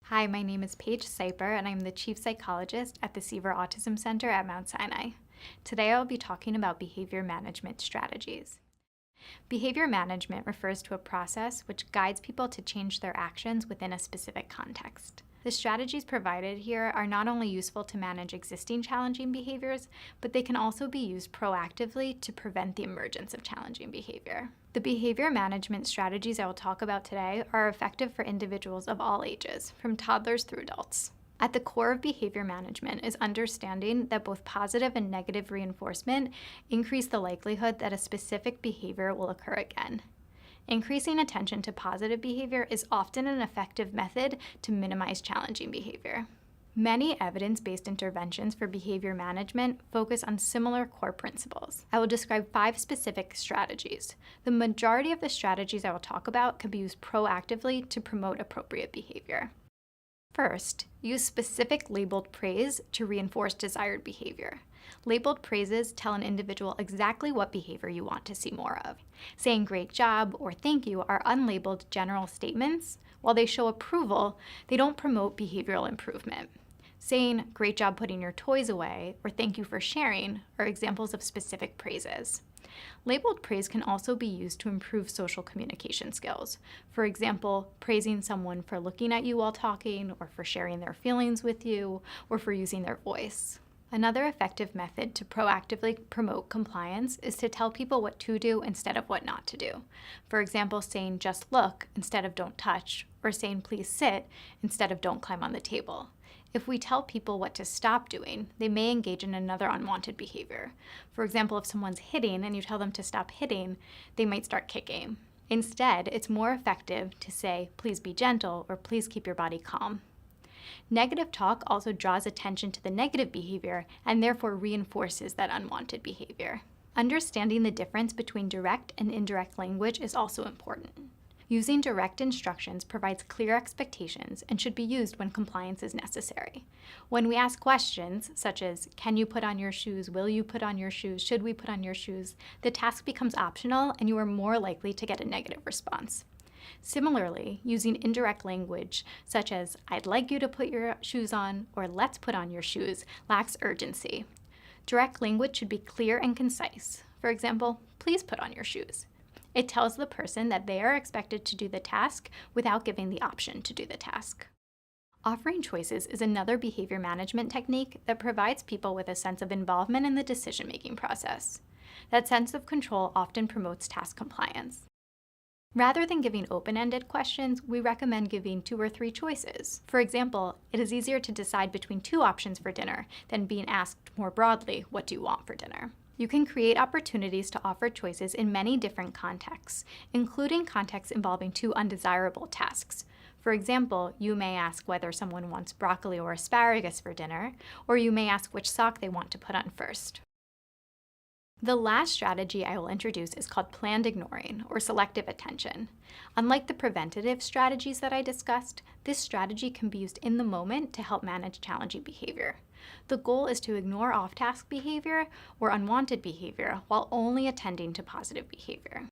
Hi, my name is Paige Seiper, and I'm the Chief Psychologist at the Seaver Autism Center at Mount Sinai. Today I'll be talking about behavior management strategies. Behavior management refers to a process which guides people to change their actions within a specific context. The strategies provided here are not only useful to manage existing challenging behaviors, but they can also be used proactively to prevent the emergence of challenging behavior. The behavior management strategies I will talk about today are effective for individuals of all ages, from toddlers through adults. At the core of behavior management is understanding that both positive and negative reinforcement increase the likelihood that a specific behavior will occur again. Increasing attention to positive behavior is often an effective method to minimize challenging behavior. Many evidence-based interventions for behavior management focus on similar core principles. I will describe 5 specific strategies. The majority of the strategies I will talk about can be used proactively to promote appropriate behavior. First, use specific labeled praise to reinforce desired behavior. Labeled praises tell an individual exactly what behavior you want to see more of. Saying great job or thank you are unlabeled general statements. While they show approval, they don't promote behavioral improvement. Saying great job putting your toys away or thank you for sharing are examples of specific praises. Labeled praise can also be used to improve social communication skills. For example, praising someone for looking at you while talking, or for sharing their feelings with you, or for using their voice. Another effective method to proactively promote compliance is to tell people what to do instead of what not to do. For example, saying just look instead of don't touch, or saying please sit instead of don't climb on the table. If we tell people what to stop doing, they may engage in another unwanted behavior. For example, if someone's hitting and you tell them to stop hitting, they might start kicking. Instead, it's more effective to say, please be gentle, or please keep your body calm. Negative talk also draws attention to the negative behavior and therefore reinforces that unwanted behavior. Understanding the difference between direct and indirect language is also important. Using direct instructions provides clear expectations and should be used when compliance is necessary. When we ask questions, such as, can you put on your shoes, will you put on your shoes, should we put on your shoes, the task becomes optional and you are more likely to get a negative response. Similarly, using indirect language, such as, I'd like you to put your shoes on, or let's put on your shoes, lacks urgency. Direct language should be clear and concise. For example, please put on your shoes. It tells the person that they are expected to do the task without giving the option to do the task. Offering choices is another behavior management technique that provides people with a sense of involvement in the decision-making process. That sense of control often promotes task compliance. Rather than giving open-ended questions, we recommend giving 2 or 3 choices. For example, it is easier to decide between 2 options for dinner than being asked more broadly, what do you want for dinner? You can create opportunities to offer choices in many different contexts, including contexts involving 2 undesirable tasks. For example, you may ask whether someone wants broccoli or asparagus for dinner, or you may ask which sock they want to put on first. The last strategy I will introduce is called planned ignoring, or selective attention. Unlike the preventative strategies that I discussed, this strategy can be used in the moment to help manage challenging behavior. The goal is to ignore off-task behavior or unwanted behavior while only attending to positive behavior.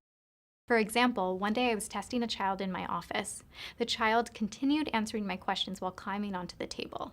For example, one day I was testing a child in my office. The child continued answering my questions while climbing onto the table.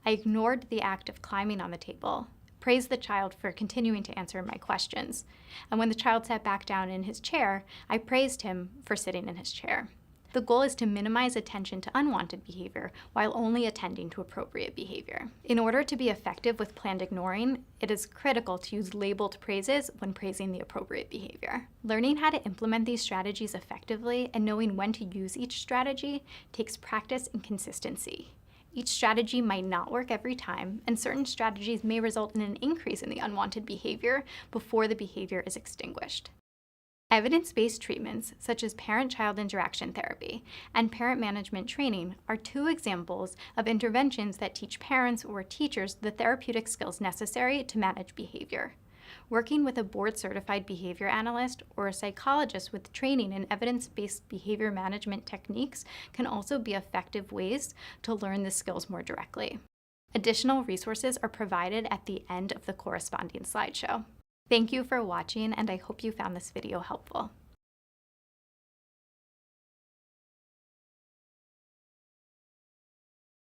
I ignored the act of climbing on the table, praised the child for continuing to answer my questions, and when the child sat back down in his chair, I praised him for sitting in his chair. The goal is to minimize attention to unwanted behavior while only attending to appropriate behavior. In order to be effective with planned ignoring, it is critical to use labeled praises when praising the appropriate behavior. Learning how to implement these strategies effectively and knowing when to use each strategy takes practice and consistency. Each strategy might not work every time, and certain strategies may result in an increase in the unwanted behavior before the behavior is extinguished. Evidence-based treatments, such as parent-child interaction therapy and parent management training, are 2 examples of interventions that teach parents or teachers the therapeutic skills necessary to manage behavior. Working with a board-certified behavior analyst or a psychologist with training in evidence-based behavior management techniques can also be effective ways to learn the skills more directly. Additional resources are provided at the end of the corresponding slideshow. Thank you for watching, and I hope you found this video helpful.